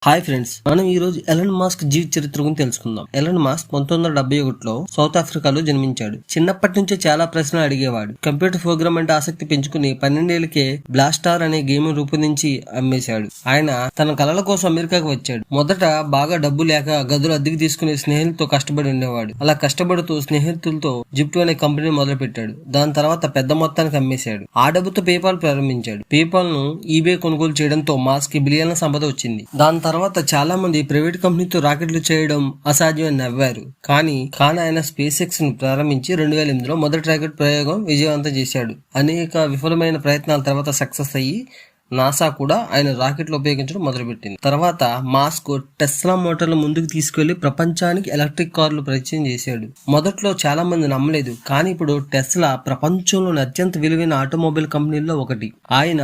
Hi friends, మనం ఈ రోజు ఎలన్ మాస్క్ జీవిత చరిత్ర గురించి తెలుసుకుందాం. ఎలన్ మాస్క్ 1971లో సౌత్ ఆఫ్రికాలో జన్మించాడు. చిన్నప్పటి నుంచే చాలా ప్రశ్నలు అడిగేవాడు. కంప్యూటర్ ప్రోగ్రామ్ అంటే ఆసక్తి పెంచుకుని 12 ఏళ్లకే బ్లాస్టార్ అనే గేమ్ రూపొందించి అమ్మేశాడు. ఆయన తన కలల కోసం అమెరికాకు వచ్చాడు. మొదట బాగా డబ్బు లేక గదులు అద్దెకు తీసుకుని స్నేహితులతో కష్టపడి ఉండేవాడు. అలా కష్టపడుతూ స్నేహితులతో జిప్టో అనే కంపెనీ మొదలు పెట్టాడు. దాని తర్వాత పెద్ద మొత్తానికి అమ్మేశాడు. ఆ డబ్బుతో పేపాల్ ప్రారంభించాడు. పేపాల్ ను ఈబే కొనుగోలు చేయడంతో మాస్క్ కి బిలియన్ల సంపద వచ్చింది. దాని తర్వాత చాలా మంది ప్రైవేట్ కంపెనీతో రాకెట్లు చేయడం అసాధ్యమని నవ్వారు. కానీ ఆయన స్పేస్ ఎక్స్ ను ప్రారంభించి 2008లో మొదటి రాకెట్ ప్రయోగం విజయవంతం చేశాడు. అనేక విఫలమైన ప్రయత్నాల తర్వాత సక్సెస్ అయ్యి నాసా కూడా ఆయన రాకెట్లు ఉపయోగించడం మొదలుపెట్టింది. తర్వాత మాస్క్ టెస్లా మోటార్లు ముందుకు తీసుకెళ్లి ప్రపంచానికి ఎలక్ట్రిక్ కార్లు పరిచయం చేశాడు. మొదట్లో చాలా మంది నమ్మలేదు, కానీ ఇప్పుడు టెస్లా ప్రపంచంలోని అత్యంత విలువైన ఆటోమొబైల్ కంపెనీల్లో ఒకటి. ఆయన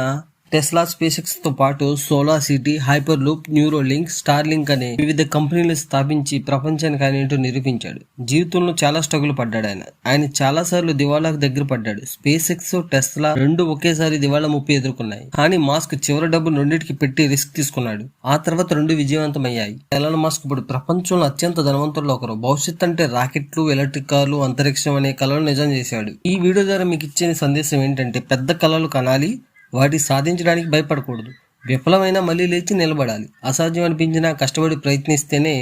టెస్లా, స్పేస్ ఎక్స్ తో పాటు solar city, hyper loop, Neuralink, Starlink అనే వివిధ కంపెనీలు స్థాపించి ప్రపంచానికి ఆయన ఏంటో నిరూపించాడు. జీవితంలో చాలా స్ట్రగుల్ పడ్డాడు. ఆయన చాలా సార్లు దివాళాకు దగ్గర పడ్డాడు. స్పేస్ ఎక్స్, టెస్లా రెండు ఒకేసారి దివాళా ముప్పు ఎదుర్కొన్నాయి. కానీ మాస్క్ చివరి డబ్బులు రెండింటికి పెట్టి రిస్క్ తీసుకున్నాడు. ఆ తర్వాత రెండు విజయవంతమయ్యాయి. ఎలన్ మాస్క్ ఇప్పుడు ప్రపంచంలో అత్యంత ధనవంతుల్లో ఒకరు. భవిష్యత్ అంటే రాకెట్లు, ఎలక్ట్రిక్ కార్లు, అంతరిక్షం అనే కళలు నిజం చేశాడు. ఈ వీడియో ద్వారా మీకు ఇచ్చే సందేశం ఏంటంటే, పెద్ద కళలు కనాలి, వాటి సాధించడానికి భయపడకూడదు. విఫలమైనా మళ్ళీ లేచి నిలబడాలి. అసాధ్యం అనిపించినా కష్టపడి ప్రయత్నిస్తేనే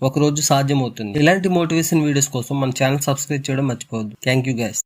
ఒకరోజు సాధ్యమవుతుంది. ఇలాంటి మోటివేషన్ వీడియోస్ కోసం మన ఛానల్ సబ్స్క్రైబ్ చేయడం మర్చిపోవద్దు. Thank you guys.